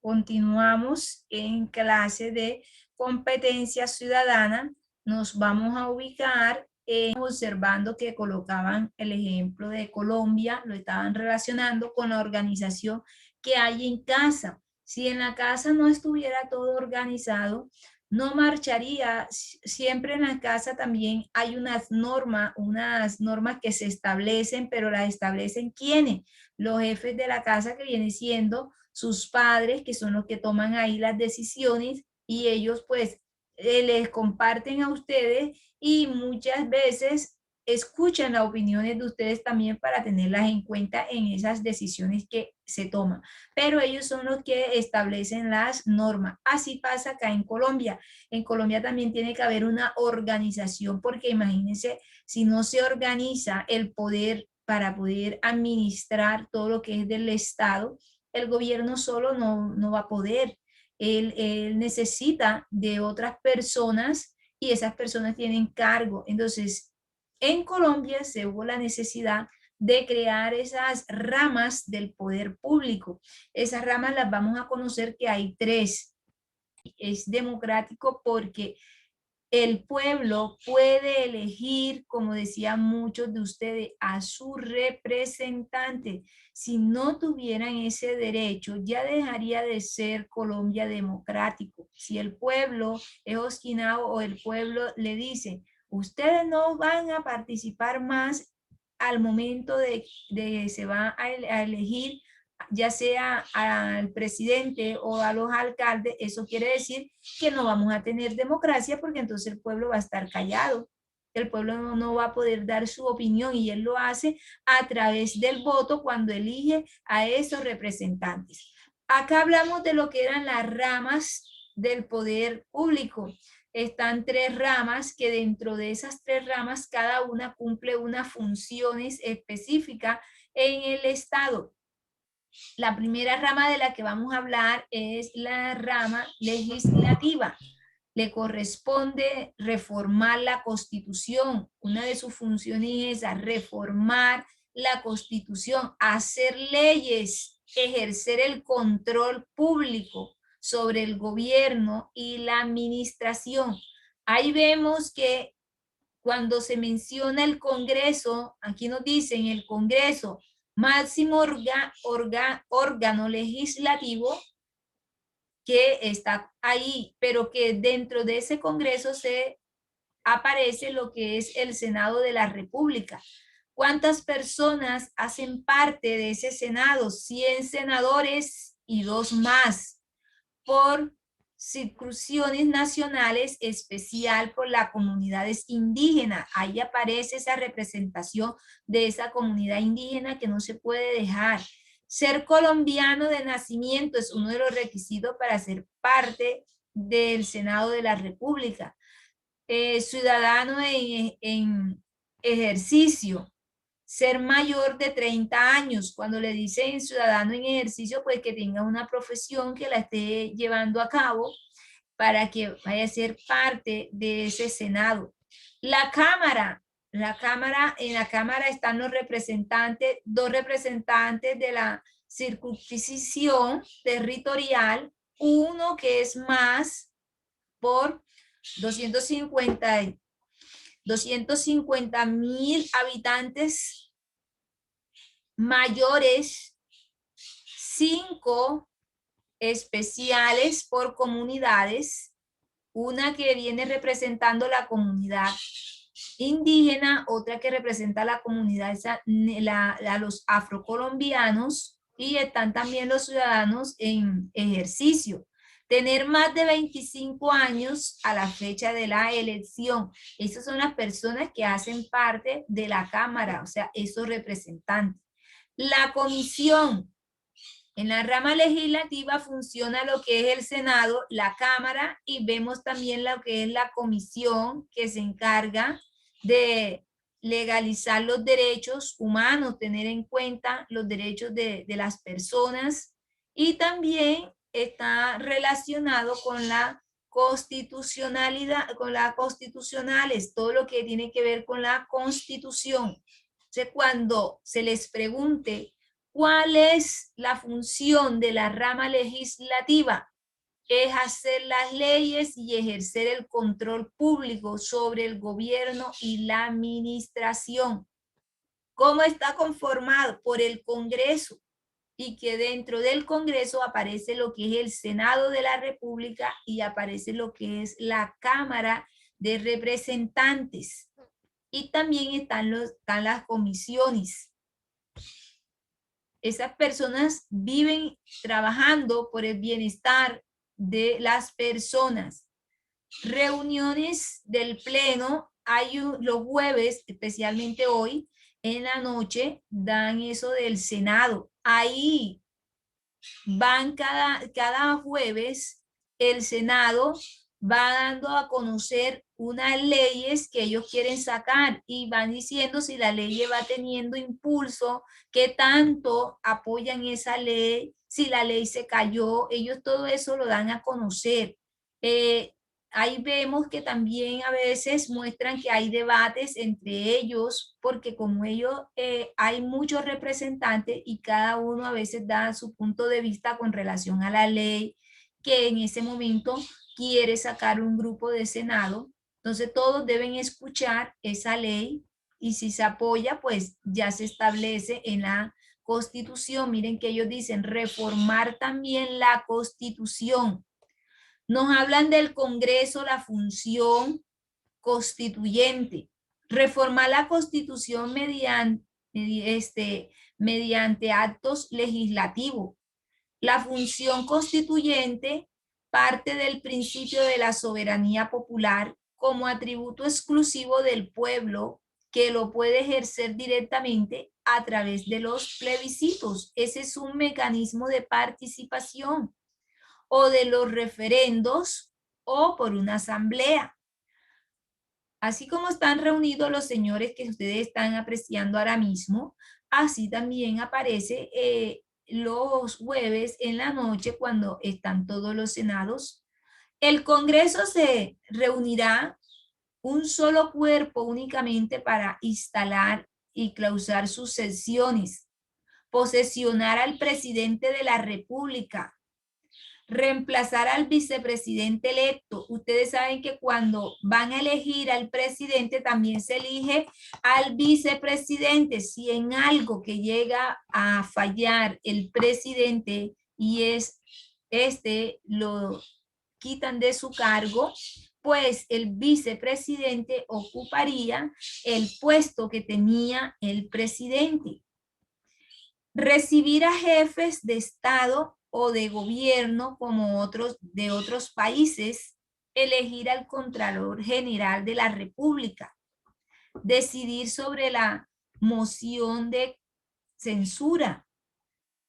Continuamos en clase de competencia ciudadana. Nos vamos a ubicar observando que colocaban el ejemplo de Colombia, lo estaban relacionando con la organización que hay en casa. Si en la casa no estuviera todo organizado, no marcharía. Siempre en la casa también hay unas normas que se establecen, pero las establecen ¿quiénes? Los jefes de la casa, que viene siendo sus padres, que son los que toman ahí las decisiones, y ellos pues les comparten a ustedes y muchas veces escuchan las opiniones de ustedes también para tenerlas en cuenta en esas decisiones que se toman. Pero ellos son los que establecen las normas. Así pasa acá en Colombia. En Colombia también tiene que haber una organización, porque imagínense, si no se organiza el poder para poder administrar todo lo que es del Estado, el gobierno solo no va a poder. Él necesita de otras personas y esas personas tienen cargo. Entonces, en Colombia se hubo la necesidad de crear esas ramas del poder público. Esas ramas las vamos a conocer, que hay tres. Es democrático porque el pueblo puede elegir, como decían muchos de ustedes, a su representante. Si no tuvieran ese derecho, ya dejaría de ser Colombia democrático. Si el pueblo es obstinado o el pueblo le dice, ustedes no van a participar más al momento de se va a elegir ya sea al presidente o a los alcaldes, eso quiere decir que no vamos a tener democracia, porque entonces el pueblo va a estar callado. El pueblo no va a poder dar su opinión, y él lo hace a través del voto cuando elige a esos representantes. Acá hablamos de lo que eran las ramas del poder público. Están tres ramas, que dentro de esas tres ramas cada una cumple unas funciones específicas en el Estado. La primera rama de la que vamos a hablar es la rama legislativa. Le corresponde reformar la Constitución. Una de sus funciones es reformar la Constitución, hacer leyes, ejercer el control público sobre el gobierno y la administración. Ahí vemos que cuando se menciona el Congreso, aquí nos dicen el Congreso, máximo órgano legislativo que está ahí, pero que dentro de ese Congreso se aparece lo que es el Senado de la República. ¿Cuántas personas hacen parte de ese Senado? 100 senadores y 2 más por circunscripciones nacionales, especial por las comunidades indígenas. Ahí aparece esa representación de esa comunidad indígena que no se puede dejar. Ser colombiano de nacimiento es uno de los requisitos para ser parte del Senado de la República. Ciudadano en ejercicio, ser mayor de 30 años. Cuando le dicen ciudadano en ejercicio, pues que tenga una profesión que la esté llevando a cabo para que vaya a ser parte de ese Senado. En la Cámara están los representantes, dos representantes de la circunscripción territorial, uno que es más por 250,000 habitantes mayores, 5 especiales por comunidades, una que viene representando la comunidad indígena, otra que representa la comunidad, los afrocolombianos, y están también los ciudadanos en ejercicio. Tener más de 25 años a la fecha de la elección. Esas son las personas que hacen parte de la Cámara, o sea, esos representantes. La comisión. En la rama legislativa funciona lo que es el Senado, la Cámara, y vemos también lo que es la comisión, que se encarga de legalizar los derechos humanos, tener en cuenta los derechos de las personas, y también está relacionado con la constitucionalidad, con las constitucionales, todo lo que tiene que ver con la Constitución. Entonces, cuando se les pregunte ¿Cuál es la función de la rama legislativa? Es hacer las leyes y ejercer el control público sobre el gobierno y la administración. ¿Cómo está conformado? Por el Congreso, y que dentro del Congreso aparece lo que es el Senado de la República y aparece lo que es la Cámara de Representantes. Y también están las comisiones. Esas personas viven trabajando por el bienestar de las personas. Reuniones del Pleno, hay los jueves, especialmente hoy, en la noche, dan eso del Senado. Ahí van cada jueves, el Senado va dando a conocer unas leyes que ellos quieren sacar y van diciendo si la ley va teniendo impulso, qué tanto apoyan esa ley, si la ley se cayó, ellos todo eso lo dan a conocer. Eh, Ahí vemos que también a veces muestran que hay debates entre ellos, porque como ellos hay muchos representantes y cada uno a veces da su punto de vista con relación a la ley que en ese momento quiere sacar un grupo de Senado. Entonces todos deben escuchar esa ley y si se apoya, pues ya se establece en la Constitución. Miren que ellos dicen reformar también la Constitución. Nos hablan del Congreso, la función constituyente. Reformar la Constitución mediante actos legislativos. La función constituyente parte del principio de la soberanía popular como atributo exclusivo del pueblo que lo puede ejercer directamente a través de los plebiscitos. Ese es un mecanismo de participación o de los referendos o por una asamblea. Así como están reunidos los señores que ustedes están apreciando ahora mismo, así también aparece los jueves en la noche cuando están todos los senados. El Congreso se reunirá un solo cuerpo únicamente para instalar y clausar sus sesiones, posesionar al presidente de la República, reemplazar al vicepresidente electo. Ustedes saben que cuando van a elegir al presidente también se elige al vicepresidente. Si en algo que llega a fallar el presidente y lo quitan de su cargo, pues el vicepresidente ocuparía el puesto que tenía el presidente. Recibir a jefes de Estado o de gobierno como otros de otros países, elegir al Contralor General de la República, decidir sobre la moción de censura.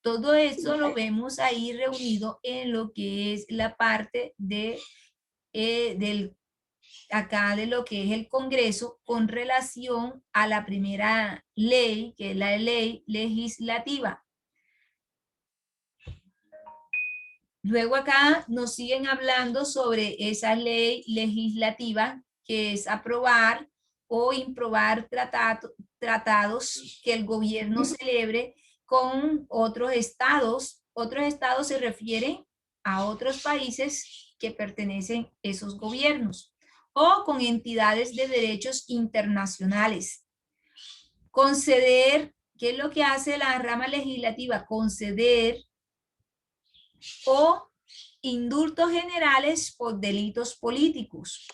Todo eso lo vemos ahí reunido en lo que es la parte acá de lo que es el Congreso con relación a la primera ley, que es la ley legislativa. Luego acá nos siguen hablando sobre esa ley legislativa que es aprobar o improbar tratados que el gobierno celebre con otros estados. Otros estados se refieren a otros países que pertenecen a esos gobiernos o con entidades de derechos internacionales. Conceder, ¿qué es lo que hace la rama legislativa? Conceder o indultos generales por delitos políticos,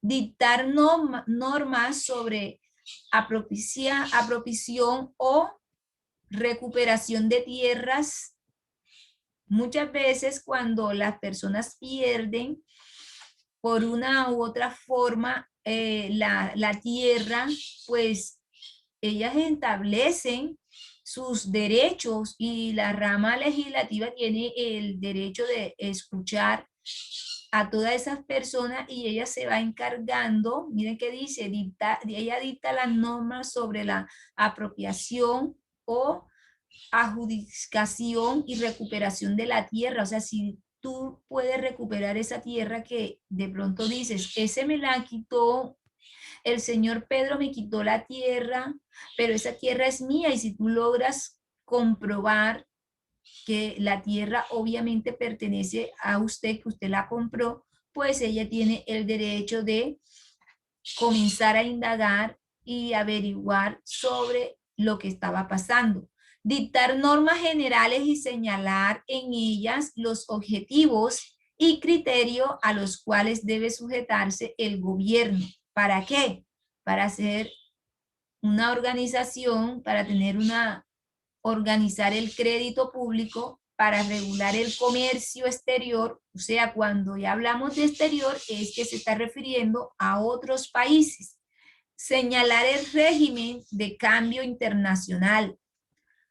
dictar normas sobre apropiación o recuperación de tierras. Muchas veces cuando las personas pierden por una u otra forma la tierra, pues ellas establecen sus derechos y la rama legislativa tiene el derecho de escuchar a todas esas personas y ella se va encargando, miren qué dice, ella dicta las normas sobre la apropiación o adjudicación y recuperación de la tierra. O sea, si tú puedes recuperar esa tierra que de pronto dices, ese me la quitó el señor Pedro, me quitó la tierra, pero esa tierra es mía y si tú logras comprobar que la tierra obviamente pertenece a usted, que usted la compró, pues ella tiene el derecho de comenzar a indagar y averiguar sobre lo que estaba pasando. Dictar normas generales y señalar en ellas los objetivos y criterios a los cuales debe sujetarse el gobierno. ¿Para qué? Para hacer una organización, para tener organizar el crédito público, para regular el comercio exterior. O sea, cuando ya hablamos de exterior es que se está refiriendo a otros países. Señalar el régimen de cambio internacional,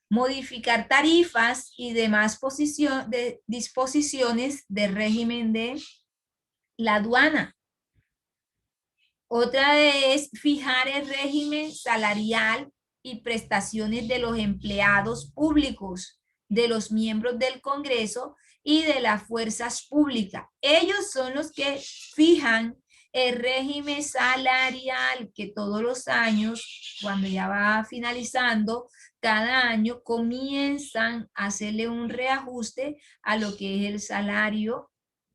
modificar tarifas y demás disposiciones del régimen de la aduana. Otra es fijar el régimen salarial y prestaciones de los empleados públicos, de los miembros del Congreso y de las fuerzas públicas. Ellos son los que fijan el régimen salarial, que todos los años, cuando ya va finalizando, cada año comienzan a hacerle un reajuste a lo que es el salario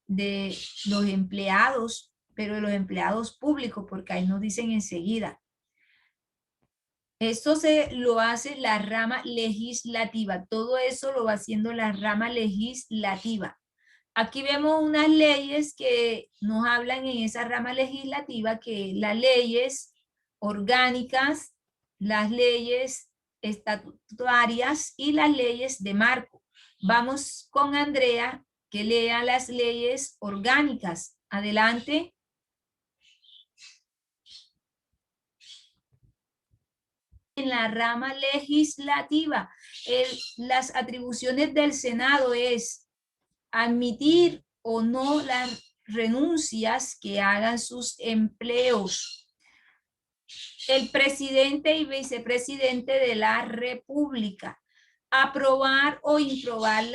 de los empleados, pero de los empleados públicos, porque ahí nos dicen enseguida. Esto se lo hace la rama legislativa, todo eso lo va haciendo la rama legislativa. Aquí vemos unas leyes que nos hablan en esa rama legislativa, que las leyes orgánicas, las leyes estatutarias y las leyes de marco. Vamos con Andrea, que lea las leyes orgánicas. Adelante. En la rama legislativa, las atribuciones del Senado es admitir o no las renuncias que hagan sus empleos. El presidente y vicepresidente de la República, aprobar o improbar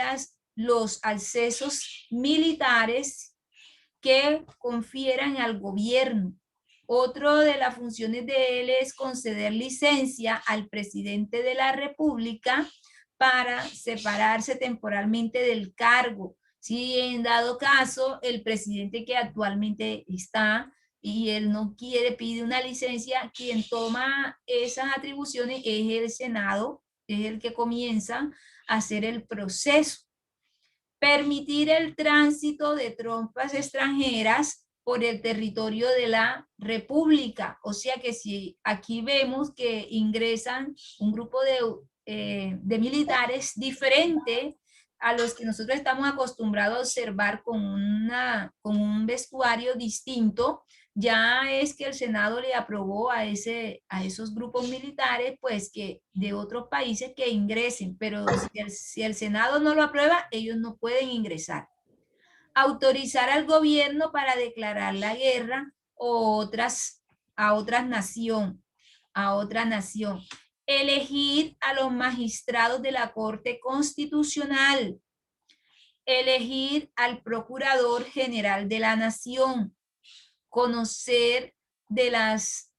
los accesos militares que confieran al gobierno. Otro de las funciones de él es conceder licencia al presidente de la República para separarse temporalmente del cargo. Si en dado caso el presidente que actualmente está y él no quiere, pide una licencia, quien toma esas atribuciones es el Senado, es el que comienza a hacer el proceso. Permitir el tránsito de tropas extranjeras por el territorio de la República. O sea que si aquí vemos que ingresan un grupo de militares diferente a los que nosotros estamos acostumbrados a observar con un vestuario distinto, ya es que el Senado le aprobó a esos grupos militares, pues que de otros países que ingresen, pero si el Senado no lo aprueba, ellos no pueden ingresar. Autorizar al gobierno para declarar la guerra a otra nación. Elegir a los magistrados de la Corte Constitucional. Elegir al Procurador General de la Nación. Conocer de las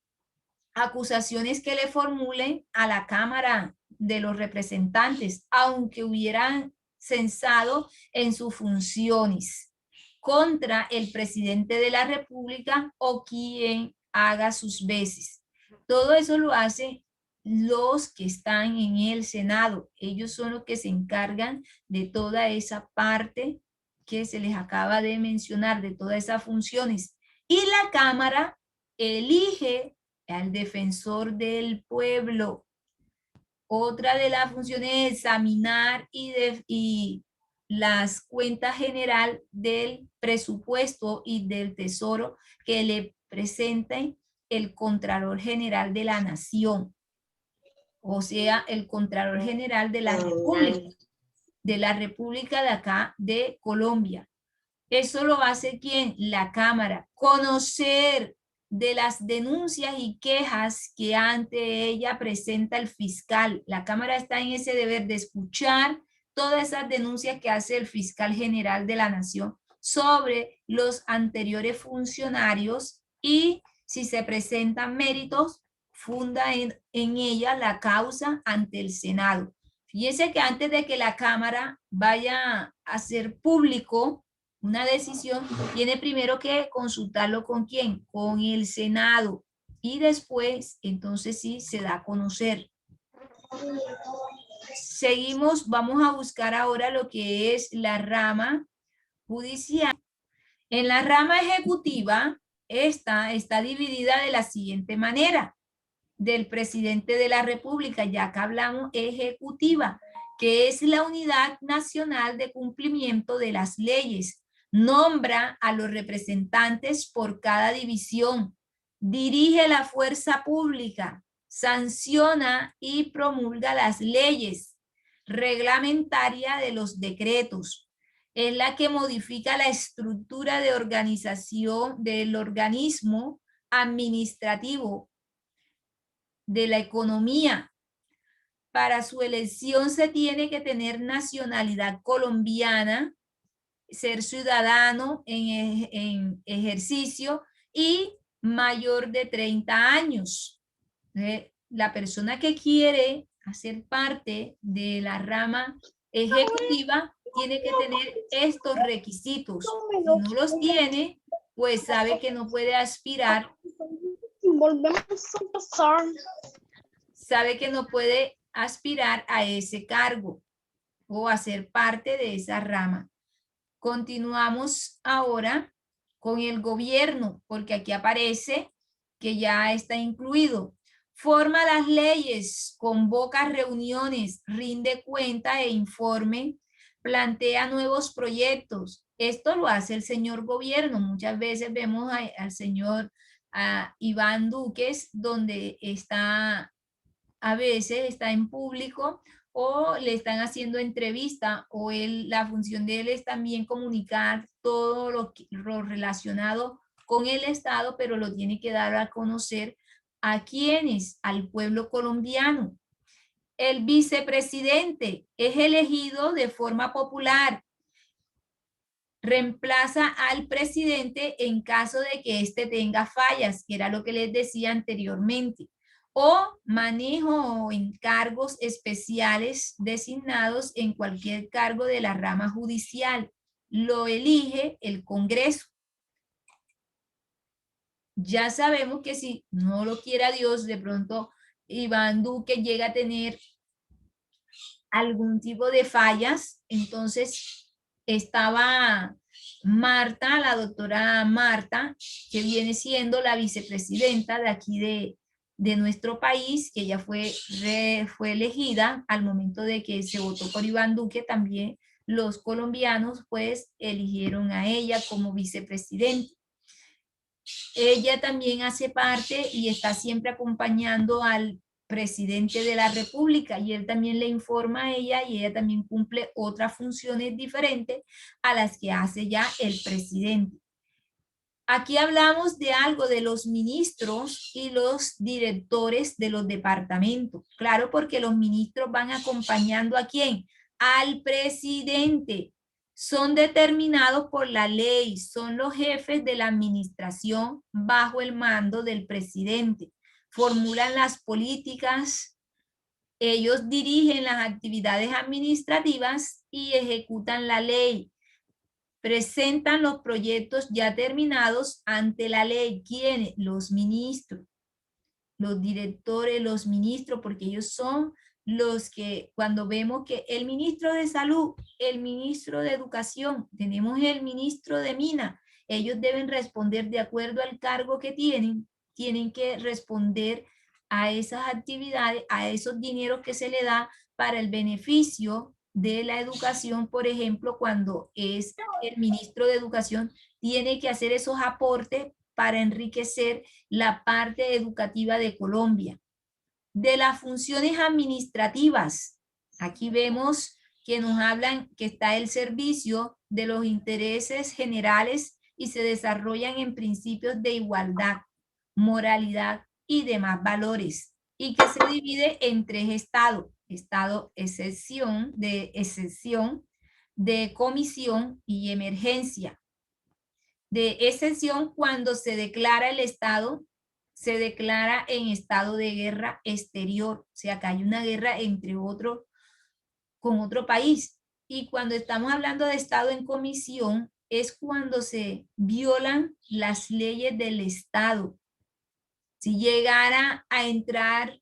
acusaciones que le formulen a la Cámara de los Representantes, aunque hubieran censado en sus funciones contra el presidente de la República o quien haga sus veces. Todo eso lo hacen los que están en el Senado. Ellos son los que se encargan de toda esa parte que se les acaba de mencionar, de todas esas funciones. Y la Cámara elige al defensor del pueblo. Otra de las funciones es examinar y las cuentas general del presupuesto y del tesoro que le presenten el Contralor General de la Nación. O sea, el Contralor General de la República de acá de Colombia. Eso lo hace ¿quién? La Cámara. Conocer de las denuncias y quejas que ante ella presenta el fiscal. La Cámara está en ese deber de escuchar todas esas denuncias que hace el fiscal general de la Nación sobre los anteriores funcionarios y si se presentan méritos, funda en ella la causa ante el Senado. Fíjense que antes de que la Cámara vaya a hacer público una decisión, tiene primero que consultarlo ¿con quién? Con el Senado. Y después, entonces sí, se da a conocer. Seguimos, vamos a buscar ahora lo que es la rama judicial. En la rama ejecutiva, esta está dividida de la siguiente manera. Del presidente de la República, ya que hablamos ejecutiva, que es la unidad nacional de cumplimiento de las leyes. Nombra a los representantes por cada división, dirige la fuerza pública, sanciona y promulga las leyes, reglamentaria de los decretos. Es la que modifica la estructura de organización del organismo administrativo de la economía. Para su elección se tiene que tener nacionalidad colombiana, ser ciudadano en ejercicio y mayor de 30 años. La persona que quiere hacer parte de la rama ejecutiva tiene que tener estos requisitos. Si no los tiene, pues sabe que no puede aspirar. Volvemos a empezar. Sabe que no puede aspirar a ese cargo o a ser parte de esa rama. Continuamos ahora con el gobierno, porque aquí aparece que ya está incluido. Forma las leyes, convoca reuniones, rinde cuenta e informe, plantea nuevos proyectos. Esto lo hace el señor gobierno. Muchas veces vemos al señor Iván Duques, donde está, a veces está en público o le están haciendo entrevista o la función de él es también comunicar todo lo relacionado con el Estado, pero lo tiene que dar a conocer a quienes, al pueblo colombiano. El vicepresidente es elegido de forma popular, reemplaza al presidente en caso de que éste tenga fallas, que era lo que les decía anteriormente, o manejo o encargos especiales designados en cualquier cargo de la rama judicial. Lo elige el Congreso. Ya sabemos que si no lo quiera Dios, de pronto Iván Duque llega a tener algún tipo de fallas, entonces estaba Marta, la doctora Marta, que viene siendo la vicepresidenta de aquí de nuestro país, que ella fue elegida al momento de que se votó por Iván Duque, también los colombianos pues eligieron a ella como vicepresidente. Ella también hace parte y está siempre acompañando al presidente de la República y él también le informa a ella y ella también cumple otras funciones diferentes a las que hace ya el presidente. Aquí hablamos de algo de los ministros y los directores de los departamentos. Claro, porque los ministros van acompañando ¿a quién? Al presidente. Son determinados por la ley, son los jefes de la administración bajo el mando del presidente. Formulan las políticas, ellos dirigen las actividades administrativas y ejecutan la ley. Presentan los proyectos ya terminados ante la ley. ¿Quiénes? Los ministros, los directores, los ministros, porque ellos son los que cuando vemos que el ministro de salud, el ministro de educación, tenemos el ministro de mina, ellos deben responder de acuerdo al cargo que tienen que responder a esas actividades, a esos dineros que se le da para el beneficio de la educación. Por ejemplo, cuando es el ministro de educación, tiene que hacer esos aportes para enriquecer la parte educativa de Colombia. De las funciones administrativas, aquí vemos que nos hablan que está el servicio de los intereses generales y se desarrollan en principios de igualdad, moralidad y demás valores, y que se divide en tres estados: estado excepción, de comisión y emergencia. De excepción, cuando se declara el estado, se declara en estado de guerra exterior, o sea que hay una guerra entre otros con otro país. Y cuando estamos hablando de Estado en comisión, es cuando se violan las leyes del Estado. Si llegara a entrar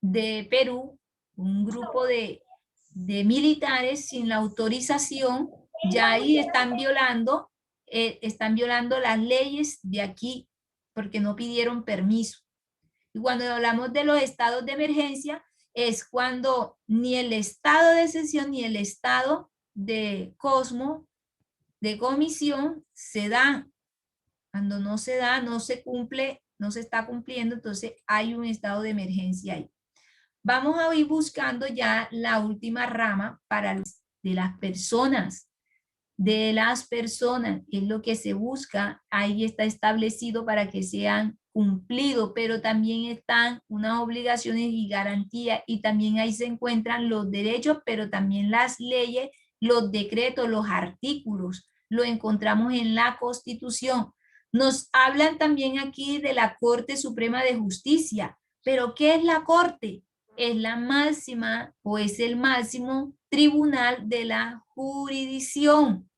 de Perú un grupo de militares sin la autorización, ya ahí están violando las leyes de aquí porque no pidieron permiso. Y cuando hablamos de los estados de emergencia, es cuando ni el estado de excepción ni el estado de de comisión, se da. Cuando no se da, no se cumple, no se está cumpliendo, entonces hay un estado de emergencia ahí. Vamos a ir buscando ya la última rama de las personas. De las personas, es lo que se busca, ahí está establecido para que sean cumplidos, pero también están unas obligaciones y garantías, y también ahí se encuentran los derechos, pero también las leyes, los decretos, los artículos, lo encontramos en la Constitución. Nos hablan también aquí de la Corte Suprema de Justicia, pero ¿qué es la Corte? Es la máxima o es el máximo tribunal de la jurisdicción.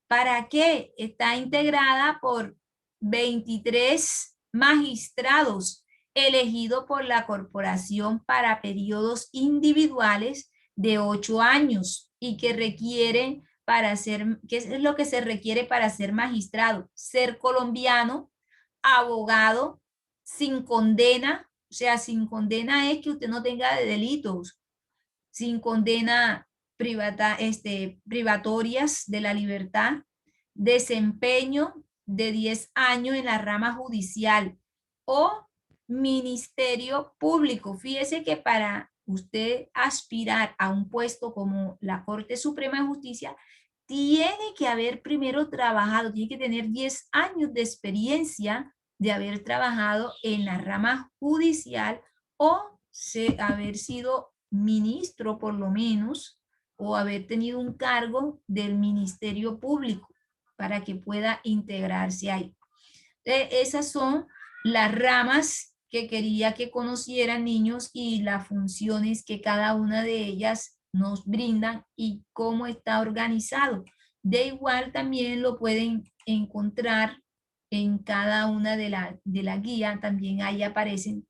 ¿Para qué? Está integrada por 23 magistrados elegidos por la corporación para periodos individuales de 8 años y que requieren ¿qué es lo que se requiere para ser magistrado? Ser colombiano, abogado, sin condena, o sea, sin condena es que usted no tenga delitos, sin condena privatorias de la libertad, desempeño de 10 años en la rama judicial o ministerio público. Fíjese que para usted aspirar a un puesto como la Corte Suprema de Justicia, tiene que haber primero trabajado, tiene que tener 10 años de experiencia de haber trabajado en la rama judicial o haber sido ministro por lo menos, o haber tenido un cargo del Ministerio Público para que pueda integrarse ahí. Esas son las ramas que quería que conocieran, niños, y las funciones que cada una de ellas nos brindan y cómo está organizado. De igual también lo pueden encontrar en cada una de la guía, también ahí aparecen